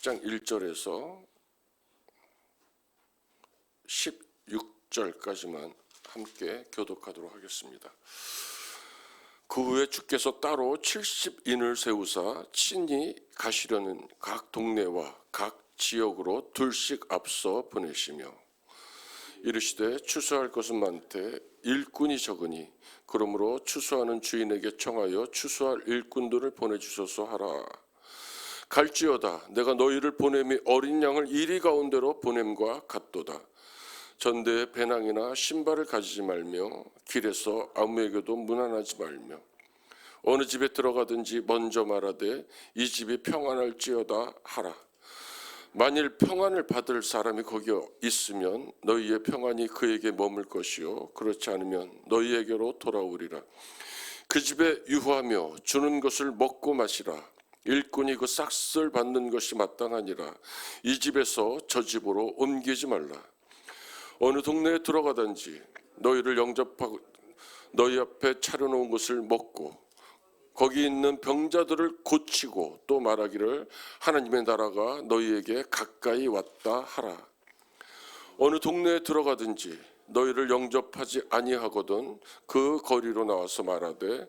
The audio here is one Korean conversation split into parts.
10장 1절에서 16절까지만 함께 교독하도록 하겠습니다. 그 후에 주께서 따로 70인을 세우사 친히 가시려는 각 동네와 각 지역으로 둘씩 앞서 보내시며 이르시되 추수할 것은 많되 일꾼이 적으니 그러므로 추수하는 주인에게 청하여 추수할 일꾼들을 보내주소서 하라. 갈지어다 내가 너희를 보냄이 어린 양을 이리 가운데로 보냄과 같도다. 전대에 배낭이나 신발을 가지지 말며 길에서 아무에게도 문안하지 말며 어느 집에 들어가든지 먼저 말하되 이 집이 평안할지어다 하라. 만일 평안을 받을 사람이 거기 있으면 너희의 평안이 그에게 머물 것이요 그렇지 않으면 너희에게로 돌아오리라. 그 집에 유하며 주는 것을 먹고 마시라. 일꾼이 그 싹쓸 받는 것이 마땅하니라. 이 집에서 저 집으로 옮기지 말라. 어느 동네에 들어가든지 너희를 영접하고 너희 앞에 차려놓은 것을 먹고 거기 있는 병자들을 고치고 또 말하기를 하나님의 나라가 너희에게 가까이 왔다 하라. 어느 동네에 들어가든지 너희를 영접하지 아니하거든 그 거리로 나와서 말하되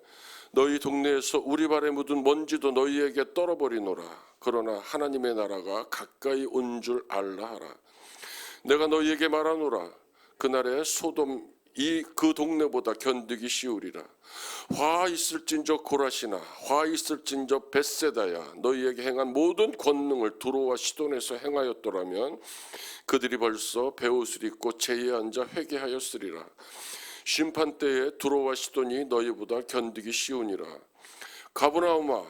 너희 동네에서 우리 발에 묻은 먼지도 너희에게 떨어버리노라. 그러나 하나님의 나라가 가까이 온 줄 알라 하라. 내가 너희에게 말하노라. 그날에 소돔 그 동네보다 견디기 쉬우리라. 화 있을진저 고라시나 화 있을진저 벳세다야 너희에게 행한 모든 권능을 두로와 시돈에서 행하였더라면 그들이 벌써 베옷을 입고 제에 앉아 회개하였으리라. 심판 때에 두로와 시돈이 너희보다 견디기 쉬우니라. 가브나움아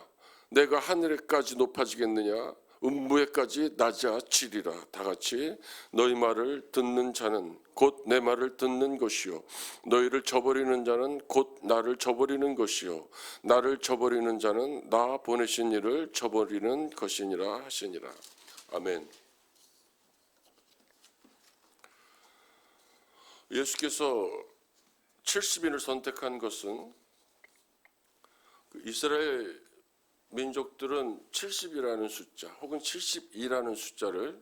내가 하늘에까지 높아지겠느냐 음부에까지 낮아지리라. 다같이 너희 말을 듣는 자는 곧 내 말을 듣는 것이요 너희를 저버리는 자는 곧 나를 저버리는 것이요 나를 저버리는 자는 나 보내신 이를 저버리는 것이니라 하시니라. 아멘. 예수께서 70인을 선택한 것은 이스라엘 민족들은 70이라는 숫자 혹은 72라는 숫자를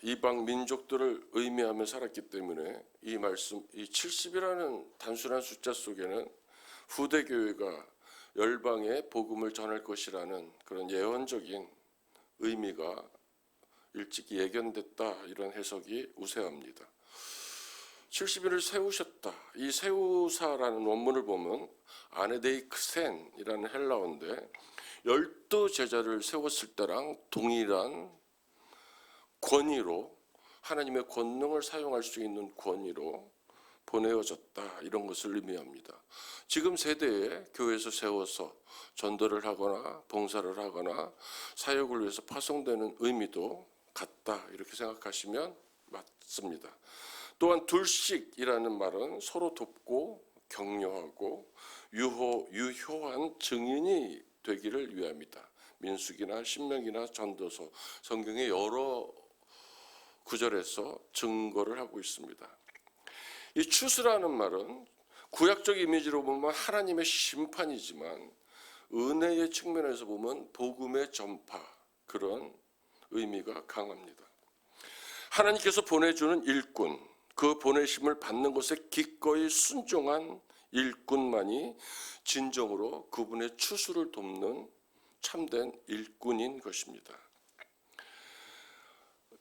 이방 민족들을 의미하며 살았기 때문에 이 말씀, 이 70이라는 단순한 숫자 속에는 후대 교회가 열방에 복음을 전할 것이라는 그런 예언적인 의미가 일찍 예견됐다 이런 해석이 우세합니다. 70인을 세우셨다. 이 세우사라는 원문을 보면 아네데이크센이라는 헬라어인데 12제자를 세웠을 때랑 동일한 권위로 하나님의 권능을 사용할 수 있는 권위로 보내어졌다 이런 것을 의미합니다. 지금 세대에 교회에서 세워서 전도를 하거나 봉사를 하거나 사역을 위해서 파송되는 의미도 같다 이렇게 생각하시면 맞습니다. 또한 둘씩이라는 말은 서로 돕고 격려하고 유효한 증인이 되기를 위함이다. 민수기나 신명기나 전도서 성경의 여러 구절에서 증거를 하고 있습니다. 이 추수라는 말은 구약적 이미지로 보면 하나님의 심판이지만 은혜의 측면에서 보면 복음의 전파 그런 의미가 강합니다. 하나님께서 보내주는 일꾼 그 보내심을 받는 것에 기꺼이 순종한 일꾼만이 진정으로 그분의 추수를 돕는 참된 일꾼인 것입니다.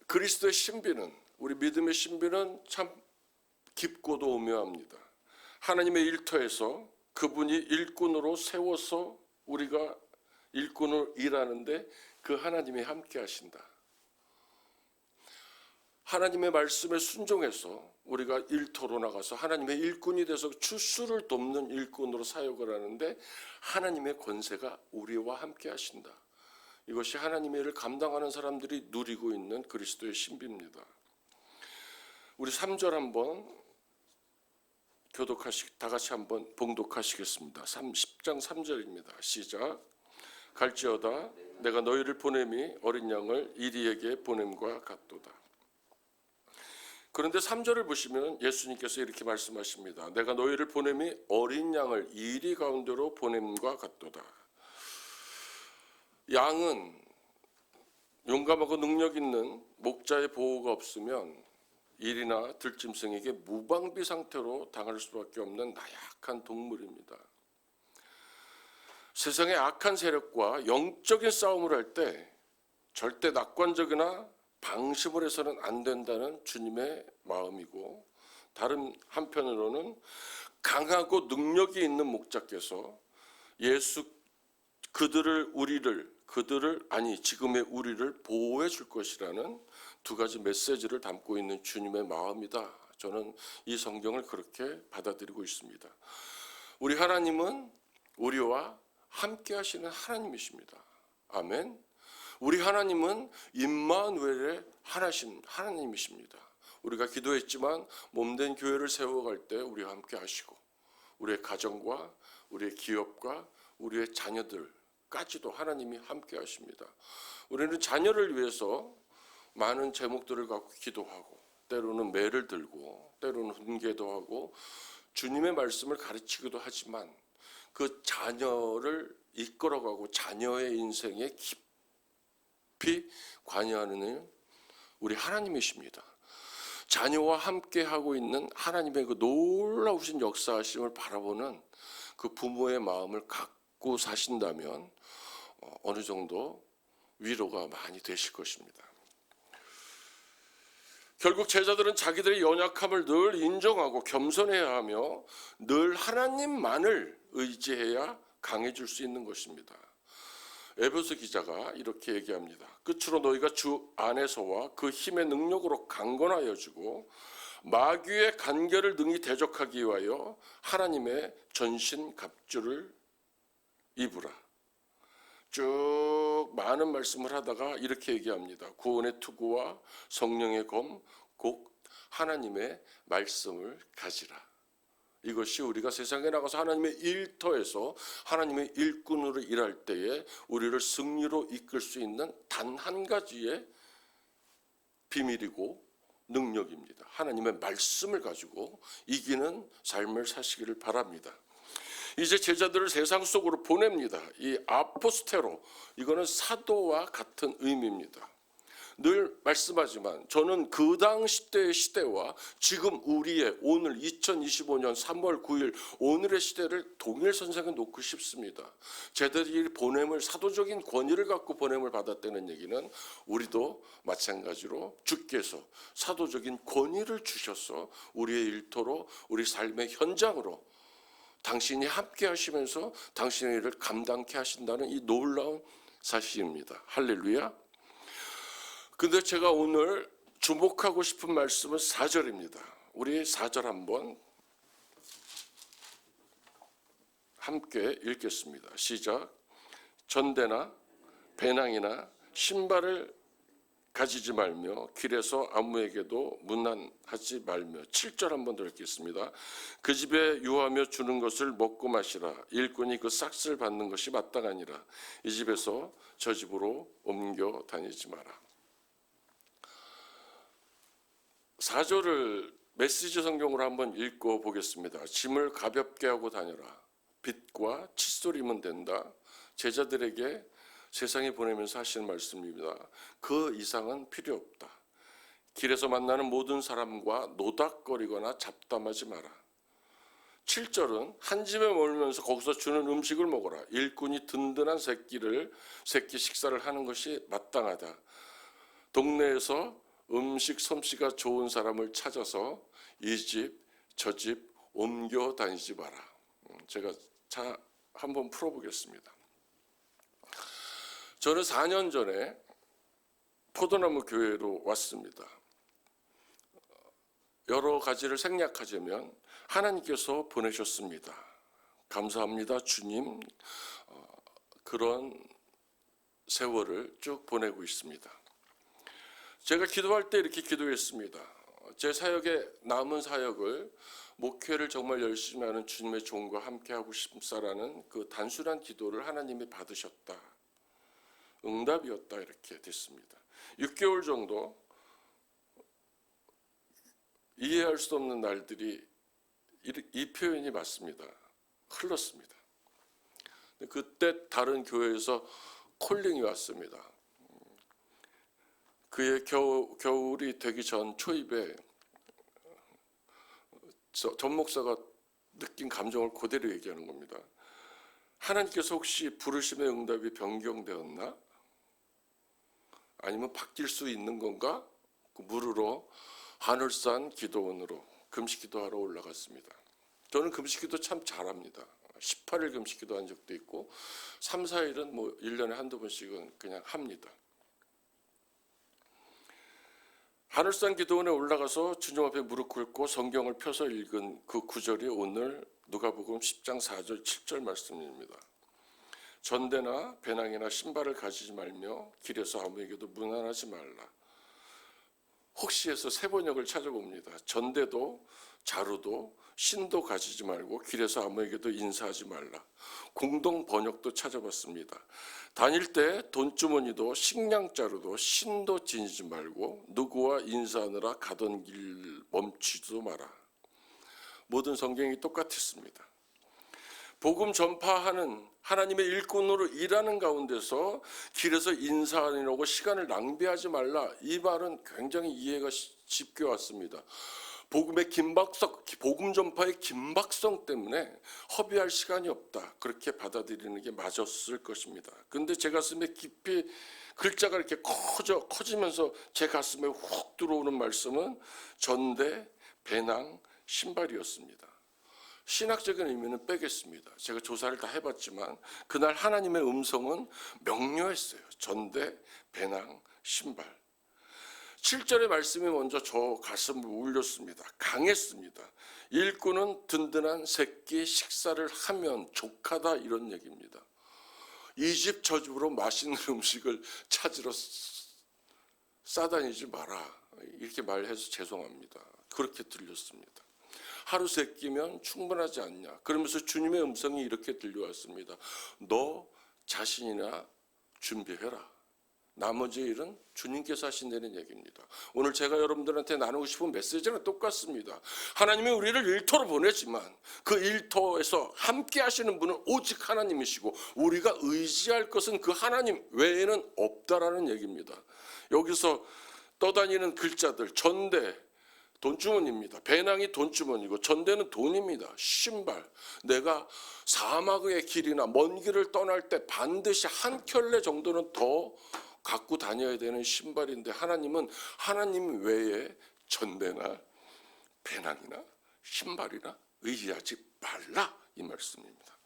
그리스도의 신비는 우리 믿음의 신비는 참 깊고도 오묘합니다. 하나님의 일터에서 그분이 일꾼으로 세워서 우리가 일꾼을 일하는데 그 하나님이 함께 하신다. 하나님의 말씀에 순종해서 우리가 일터로 나가서 하나님의 일꾼이 돼서 추수를 돕는 일꾼으로 사역을 하는데 하나님의 권세가 우리와 함께 하신다. 이것이 하나님의 일을 감당하는 사람들이 누리고 있는 그리스도의 신비입니다. 우리 3절 한번 다 같이 한번 봉독하시겠습니다. 10장 3절입니다. 시작. 갈지어다 내가 너희를 보냄이 어린 양을 이리에게 보냄과 같도다. 그런데 3절을 보시면 예수님께서 이렇게 말씀하십니다. 내가 너희를 보냄이 어린 양을 이리 가운데로 보냄과 같도다. 양은 용감하고 능력 있는 목자의 보호가 없으면 일이나 들짐승에게 무방비 상태로 당할 수밖에 없는 나약한 동물입니다. 세상의 악한 세력과 영적인 싸움을 할 때 절대 낙관적이나 방심을 해서는 안 된다는 주님의 마음이고, 다른 한편으로는 강하고 능력이 있는 목자께서 지금의 우리를 보호해 줄 것이라는 두 가지 메시지를 담고 있는 주님의 마음이다. 저는 이 성경을 그렇게 받아들이고 있습니다. 우리 하나님은 우리와 함께 하시는 하나님이십니다. 아멘. 우리 하나님은 임마누엘의 하나님이십니다. 우리가 기도했지만 몸된 교회를 세워갈 때 우리와 함께 하시고, 우리의 가정과 우리의 기업과 우리의 자녀들까지도 하나님이 함께 하십니다. 우리는 자녀를 위해서 많은 제목들을 갖고 기도하고, 때로는 매를 들고, 때로는 훈계도 하고, 주님의 말씀을 가르치기도 하지만 그 자녀를 이끌어가고 자녀의 인생에 깊이 관여하는 우리 하나님이십니다. 자녀와 함께 하고 있는 하나님의 그 놀라우신 역사하심을 바라보는 그 부모의 마음을 갖고 사신다면 어느 정도 위로가 많이 되실 것입니다. 결국 제자들은 자기들의 연약함을 늘 인정하고 겸손해야 하며 늘 하나님만을 의지해야 강해질 수 있는 것입니다. 에베소 기자가 이렇게 얘기합니다. 끝으로 너희가 주 안에서와 그 힘의 능력으로 강건하여지고 마귀의 간결을 능히 대적하기 위하여 하나님의 전신 갑주를 입으라. 쭉 많은 말씀을 하다가 이렇게 얘기합니다. 구원의 투구와 성령의 검, 곧 하나님의 말씀을 가지라. 이것이 우리가 세상에 나가서 하나님의 일터에서 하나님의 일꾼으로 일할 때에 우리를 승리로 이끌 수 있는 단 한 가지의 비밀이고 능력입니다. 하나님의 말씀을 가지고 이기는 삶을 사시기를 바랍니다. 이제 제자들을 세상 속으로 보냅니다. 이 아포스테로, 이거는 사도와 같은 의미입니다. 늘 말씀하지만 저는 그 당시 때의 시대와 지금 우리의 오늘 2025년 3월 9일 오늘의 시대를 동일선상에 놓고 싶습니다. 제자들이 보냄을, 사도적인 권위를 갖고 보냄을 받았다는 얘기는 우리도 마찬가지로 주께서 사도적인 권위를 주셔서 우리의 일터로, 우리 삶의 현장으로 당신이 함께 하시면서 당신의 일을 감당케 하신다는 이 놀라운 사실입니다. 할렐루야. 근데 제가 오늘 주목하고 싶은 말씀은 4절입니다. 우리 4절 한번 함께 읽겠습니다. 시작. 전대나 배낭이나 신발을 가지지 말며 길에서 아무에게도 문안하지 말며. 7절 한번 더 읽겠습니다. 그 집에 유하며 주는 것을 먹고 마시라. 일꾼이 그 싹을 받는 것이 마땅하니라. 이 집에서 저 집으로 옮겨 다니지 마라. 4절을 메시지 성경으로 한번 읽고 보겠습니다. 짐을 가볍게 하고 다녀라. 빚과 칫솔이면 된다. 제자들에게 세상에 보내면서 하시는 말씀입니다. 그 이상은 필요 없다. 길에서 만나는 모든 사람과 노닥거리거나 잡담하지 마라. 7절은 한 집에 머물면서 거기서 주는 음식을 먹어라. 일꾼이 든든한 새끼 식사를 하는 것이 마땅하다. 동네에서 음식 솜씨가 좋은 사람을 찾아서 이 집, 저 집 옮겨 다니지 마라. 제가 한번 풀어보겠습니다. 저는 4년 전에 포도나무 교회로 왔습니다. 여러 가지를 생략하자면 하나님께서 보내셨습니다. 감사합니다, 주님. 그런 세월을 쭉 보내고 있습니다. 제가 기도할 때 이렇게 기도했습니다. 제 사역에 남은 사역을, 목회를 정말 열심히 하는 주님의 종과 함께하고 싶사라는 그 단순한 기도를 하나님이 받으셨다. 응답이었다. 이렇게 됐습니다. 6개월 정도 이해할 수 없는 날들이, 이 표현이 맞습니다. 흘렀습니다. 그때 다른 교회에서 콜링이 왔습니다. 그의 겨울이 되기 전 초입에 전 목사가 느낀 감정을 그대로 얘기하는 겁니다. 하나님께서 혹시 부르심의 응답이 변경되었나? 아니면 바뀔 수 있는 건가? 그 물으러 하늘산 기도원으로 금식기도하러 올라갔습니다. 저는 금식기도 참 잘합니다. 18일 금식기도 한 적도 있고 3, 4일은 뭐 1년에 한두 번씩은 그냥 합니다. 하늘산 기도원에 올라가서 주님 앞에 무릎 꿇고 성경을 펴서 읽은 그 구절이 오늘 누가복음 10장 4절 7절 말씀입니다. 전대나 배낭이나 신발을 가지지 말며 길에서 아무에게도 문안하지 말라. 혹시 해서 세 번역을 찾아봅니다. 전대도 자루도 신도 가지지 말고 길에서 아무에게도 인사하지 말라. 공동 번역도 찾아봤습니다. 다닐 때 돈주머니도 식량자루도 신도 지니지 말고 누구와 인사하느라 가던 길 멈추지도 마라. 모든 성경이 똑같았습니다. 복음 전파하는 하나님의 일꾼으로 일하는 가운데서 길에서 인사하려고 시간을 낭비하지 말라. 이 말은 굉장히 이해가 쉽게 왔습니다. 복음의 긴박성, 복음 전파의 긴박성 때문에 허비할 시간이 없다. 그렇게 받아들이는 게 맞았을 것입니다. 그런데 제 가슴에 깊이 글자가 이렇게 커지면서 제 가슴에 훅 들어오는 말씀은 전대, 배낭, 신발이었습니다. 신학적인 의미는 빼겠습니다. 제가 조사를 다 해봤지만 그날 하나님의 음성은 명료했어요. 전대, 배낭, 신발. 7절의 말씀이 먼저 저 가슴을 울렸습니다. 강했습니다. 일꾼은 든든한 새끼 식사를 하면 족하다 이런 얘기입니다. 이 집 저 집으로 맛있는 음식을 찾으러 싸다니지 마라. 이렇게 말해서 죄송합니다. 그렇게 들렸습니다. 하루 세 끼면 충분하지 않냐. 그러면서 주님의 음성이 이렇게 들려왔습니다. 너 자신이나 준비해라. 나머지 일은 주님께서 하신다는 얘기입니다. 오늘 제가 여러분들한테 나누고 싶은 메시지는 똑같습니다. 하나님이 우리를 일터로 보내지만 그 일터에서 함께 하시는 분은 오직 하나님이시고 우리가 의지할 것은 그 하나님 외에는 없다라는 얘기입니다. 여기서 떠다니는 글자들 전대 돈주머니입니다. 배낭이 돈주머니고 전대는 돈입니다. 신발. 내가 사막의 길이나 먼 길을 떠날 때 반드시 한 켤레 정도는 더 갖고 다녀야 되는 신발인데 하나님은 하나님 외에 전대나 배낭이나 신발이나 의지하지 말라 이 말씀입니다.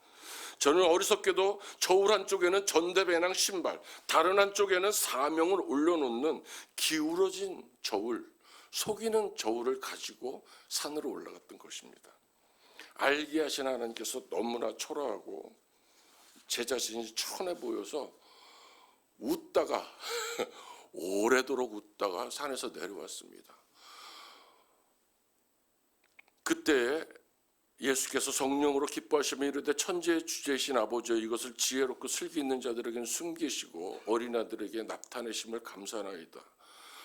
저는 어리석게도 저울 한쪽에는 전대, 배낭, 신발, 다른 한쪽에는 사명을 올려놓는 기울어진 저울, 속이는 저울을 가지고 산으로 올라갔던 것입니다. 알게 하신 하나님께서 너무나 초라하고 제 자신이 천해 보여서 웃다가 오래도록 웃다가 산에서 내려왔습니다. 그때 예수께서 성령으로 기뻐하시며 이르되 천지의 주제이신 아버지여 이것을 지혜롭고 슬기 있는 자들에게는 숨기시고 어린아들에게 나타내심을 감사하나이다.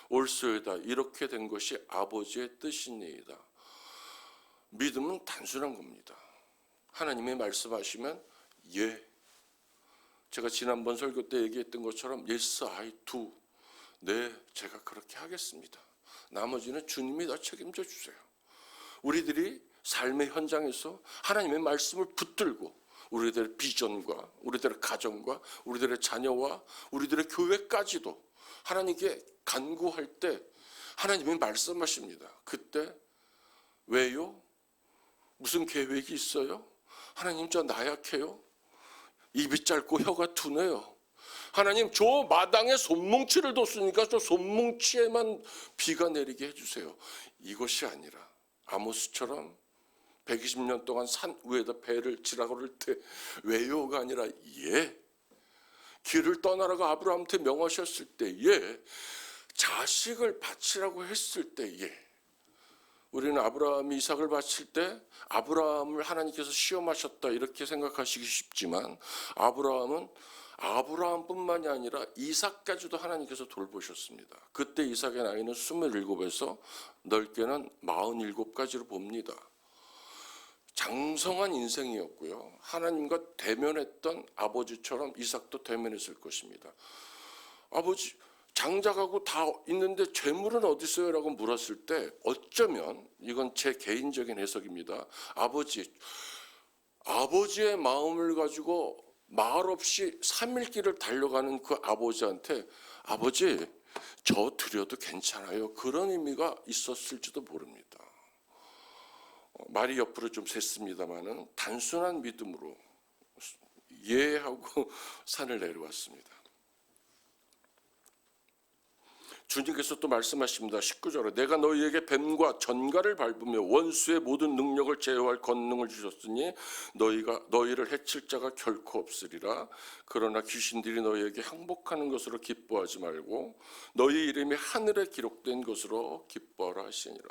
올소이다. 이렇게 된 것이 아버지의 뜻이니이다. 믿음은 단순한 겁니다. 하나님이 말씀하시면 예. 제가 지난번 설교 때 얘기했던 것처럼 yes, I do. 네, 제가 그렇게 하겠습니다. 나머지는 주님이 다 책임져 주세요. 우리들이 삶의 현장에서 하나님의 말씀을 붙들고 우리들의 비전과 우리들의 가정과 우리들의 자녀와 우리들의 교회까지도 하나님께 간구할 때 하나님이 말씀하십니다. 그때 왜요? 무슨 계획이 있어요? 하나님 저 나약해요? 입이 짧고 혀가 둔해요. 하나님 저 마당에 손뭉치를 뒀으니까 저 손뭉치에만 비가 내리게 해주세요. 이것이 아니라 아모스처럼 120년 동안 산 위에다 배를 지라고 그럴 때 왜요가 아니라 예. 길을 떠나라고 아브라함한테 명하셨을 때 예. 자식을 바치라고 했을 때 예. 우리는 아브라함이 이삭을 바칠 때 아브라함을 하나님께서 시험하셨다 이렇게 생각하시기 쉽지만 아브라함은 아브라함뿐만이 아니라 이삭까지도 하나님께서 돌보셨습니다. 그때 이삭의 나이는 27에서 넓게는 47까지로 봅니다. 장성한 인생이었고요. 하나님과 대면했던 아버지처럼 이삭도 대면했을 것입니다. 아버지 장작하고 다 있는데 재물은 어디 있어요? 라고 물었을 때 어쩌면 이건 제 개인적인 해석입니다. 아버지의 마음을 가지고 말없이 3일 길을 달려가는 그 아버지한테 아버지 저 드려도 괜찮아요. 그런 의미가 있었을지도 모릅니다. 말이 옆으로 좀 샜습니다마는 단순한 믿음으로 예하고 산을 내려왔습니다. 주님께서 또 말씀하십니다. 19절에 내가 너희에게 뱀과 전갈을 밟으며 원수의 모든 능력을 제어할 권능을 주셨으니 너희를 해칠 자가 결코 없으리라. 그러나 귀신들이 너희에게 항복하는 것으로 기뻐하지 말고 너희 이름이 하늘에 기록된 것으로 기뻐하라 하시니라.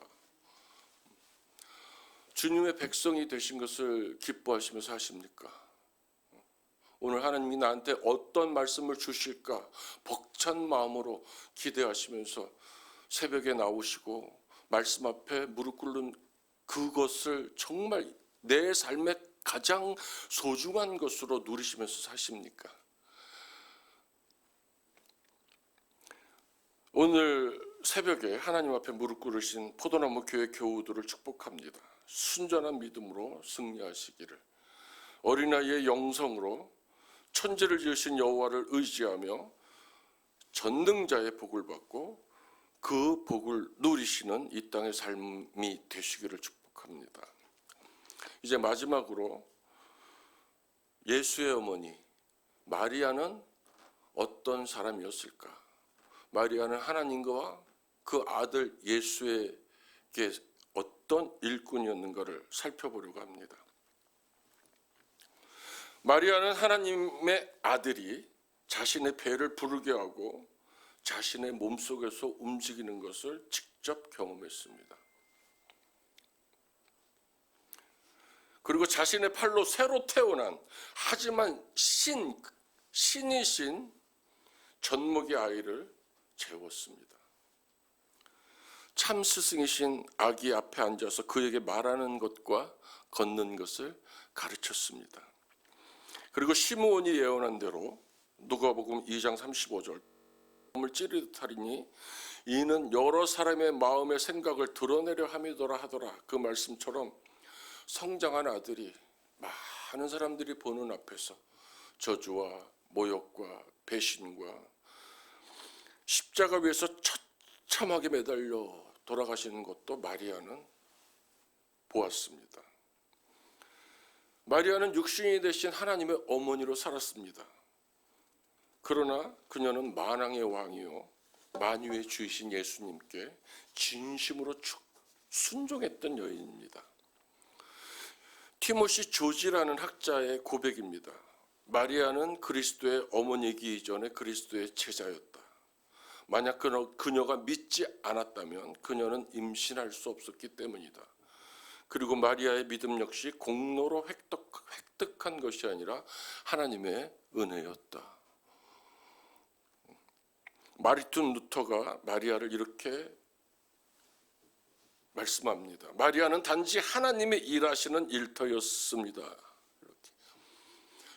주님의 백성이 되신 것을 기뻐하시면서 하십니까? 오늘 하나님이 나한테 어떤 말씀을 주실까 벅찬 마음으로 기대하시면서 새벽에 나오시고 말씀 앞에 무릎 꿇는 그것을 정말 내 삶의 가장 소중한 것으로 누리시면서 사십니까? 오늘 새벽에 하나님 앞에 무릎 꿇으신 포도나무 교회 교우들을 축복합니다. 순전한 믿음으로 승리하시기를, 어린아이의 영성으로 천지를 지으신 여호와를 의지하며 전능자의 복을 받고 그 복을 누리시는 이 땅의 삶이 되시기를 축복합니다. 이제 마지막으로 예수의 어머니 마리아는 어떤 사람이었을까? 마리아는 하나님과 그 아들 예수에게 어떤 일꾼이었는가를 살펴보려고 합니다. 마리아는 하나님의 아들이 자신의 배를 부르게 하고 자신의 몸속에서 움직이는 것을 직접 경험했습니다. 그리고 자신의 팔로 새로 태어난 하지만 신이신 젖먹이 아이를 재웠습니다. 참 스승이신 아기 앞에 앉아서 그에게 말하는 것과 걷는 것을 가르쳤습니다. 그리고 시므온이 예언한 대로 누가복음 2장 35절 몸을 찌르듯 하리니 이는 여러 사람의 마음의 생각을 드러내려 함이더라 하더라. 그 말씀처럼 성장한 아들이 많은 사람들이 보는 앞에서 저주와 모욕과 배신과 십자가 위에서 처참하게 매달려 돌아가시는 것도 마리아는 보았습니다. 마리아는 육신이 되신 하나님의 어머니로 살았습니다. 그러나 그녀는 만왕의 왕이요 만유의 주이신 예수님께 진심으로 순종했던 여인입니다. 티모시 조지라는 학자의 고백입니다. 마리아는 그리스도의 어머니이기 이전에 그리스도의 제자였다. 만약 그녀가 믿지 않았다면 그녀는 임신할 수 없었기 때문이다. 그리고 마리아의 믿음 역시 공로로 획득한 것이 아니라 하나님의 은혜였다. 마르틴 루터가 마리아를 이렇게 말씀합니다. 마리아는 단지 하나님의 일하시는 일터였습니다. 이렇게.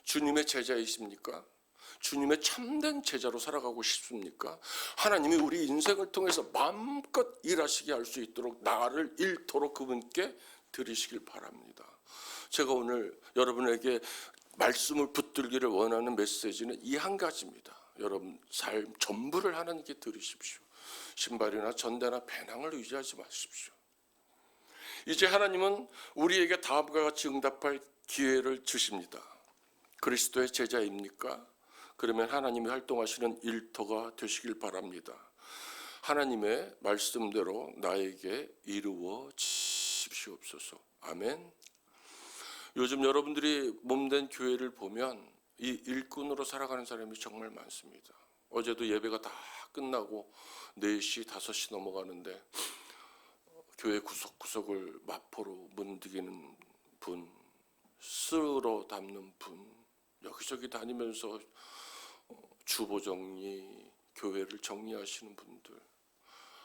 주님의 제자이십니까? 주님의 참된 제자로 살아가고 싶습니까? 하나님이 우리 인생을 통해서 마음껏 일하시게 할 수 있도록 나를 일터로 그분께 드리시길 바랍니다. 제가 오늘 여러분에게 말씀을 붙들기를 원하는 메시지는 이 한 가지입니다. 여러분 삶 전부를 하나님께 드리십시오. 신발이나 전대나 배낭을 의지하지 마십시오. 이제 하나님은 우리에게 다음과 같이 응답할 기회를 주십니다. 그리스도의 제자입니까? 그러면 하나님이 활동하시는 일터가 되시길 바랍니다. 하나님의 말씀대로 나에게 이루어지시옵소서. 아멘. 요즘 여러분들이 몸된 교회를 보면 이 일꾼으로 살아가는 사람이 정말 많습니다. 어제도 예배가 다 끝나고 4시, 5시 넘어가는데 교회 구석구석을 마포로 문드기는 분, 쓸어 담는 분, 여기저기 다니면서 주보 정리, 교회를 정리하시는 분들,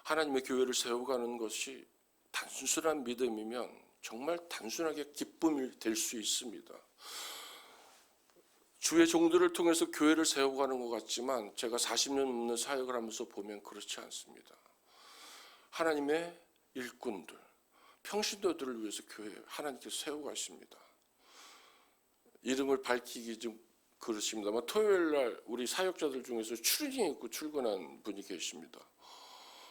하나님의 교회를 세워가는 것이 단순한 믿음이면 정말 단순하게 기쁨이 될 수 있습니다. 주의 종들을 통해서 교회를 세워가는 것 같지만 제가 40년 넘는 사역을 하면서 보면 그렇지 않습니다. 하나님의 일꾼들, 평신도들을 위해서 교회 하나님께서 세워가십니다. 이름을 밝히기 좀 그렇습니다만 토요일날 우리 사역자들 중에서 추리닝 입고 출근한 분이 계십니다.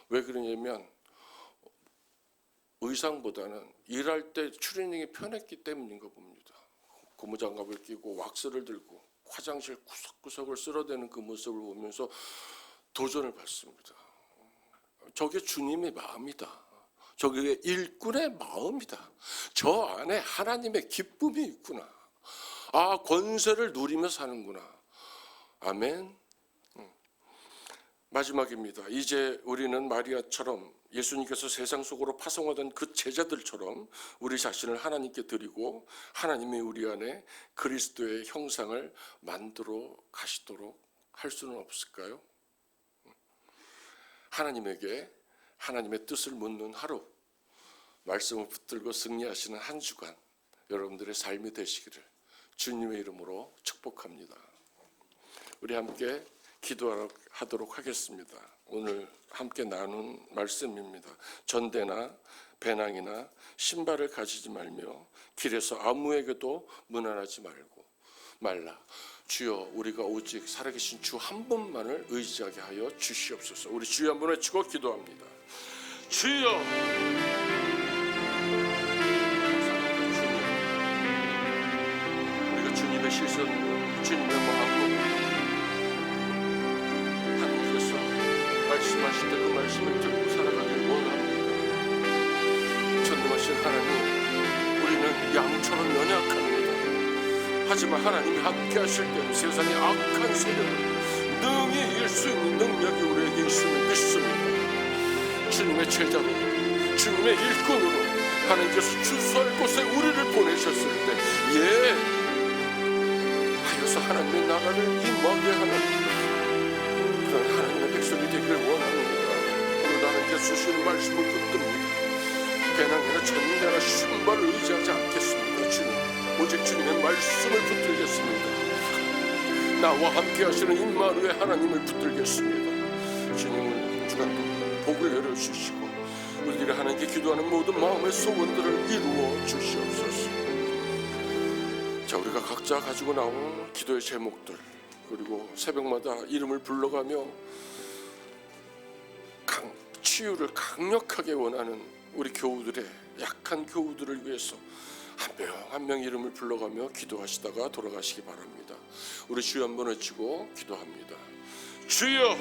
왜 그러냐면 의상보다는 일할 때 추리닝이 편했기 때문인 거 봅니다. 고무장갑을 끼고 왁스를 들고 화장실 구석구석을 쓸어대는 그 모습을 보면서 도전을 받습니다. 저게 주님의 마음이다. 저게 일꾼의 마음이다. 저 안에 하나님의 기쁨이 있구나. 아, 권세를 누리며 사는구나. 아멘. 마지막입니다. 이제 우리는 마리아처럼 예수님께서 세상 속으로 파송하던 그 제자들처럼 우리 자신을 하나님께 드리고 하나님이 우리 안에 그리스도의 형상을 만들어 가시도록 할 수는 없을까요? 하나님에게 하나님의 뜻을 묻는 하루, 말씀을 붙들고 승리하시는 한 주간 여러분들의 삶이 되시기를 주님의 이름으로 축복합니다. 우리 함께 기도하도록 하겠습니다. 오늘 함께 나눈 말씀입니다. 전대나 배낭이나 신발을 가지지 말며 길에서 아무에게도 문안하지 말라. 주여, 우리가 오직 살아계신 주 한 분만을 의지하게 하여 주시옵소서. 우리 주여 한번 외치고 기도합니다. 주여, 우리가 주님의 시선으로 주님의 마음으로 말씀하실 때 그 말씀을 듣고 살아가길 원합니다. 전능하신 하나님, 우리는 양처럼 연약합니다. 하지만 하나님이 함께 하실 때는 세상의 악한 세력을 능히 이길 수 있는 능력이 우리에게 있음을 믿습니다. 주님의 제자로, 주님의 일꾼으로 하나님께서 주소할 곳에 우리를 보내셨을 때 하여서 하나님의 나라를 임하게 하는 그런 하나님의 백성이 되기를 원합니다. 오늘 하나님께 주시는 말씀을 붙듭니다. 배낭이나 전대나 신발을 의지하지 않겠습니다. 주님, 오직 주님의 말씀을 붙들겠습니다. 나와 함께 하시는 임마누엘 하나님을 붙들겠습니다. 주님을 주간도 복을 내려주시고 우리들이 하나님께 기도하는 모든 마음의 소원들을 이루어 주시옵소서. 자, 우리가 각자 가지고 나온 기도의 제목들, 그리고 새벽마다 이름을 불러가며 치유를 강력하게 원하는 우리 교우들의 약한 교우들을 위해서 한 명 한 명 이름을 불러가며 기도하시다가 돌아가시기 바랍니다. 우리 주여 한번 외치고 기도합니다. 주여,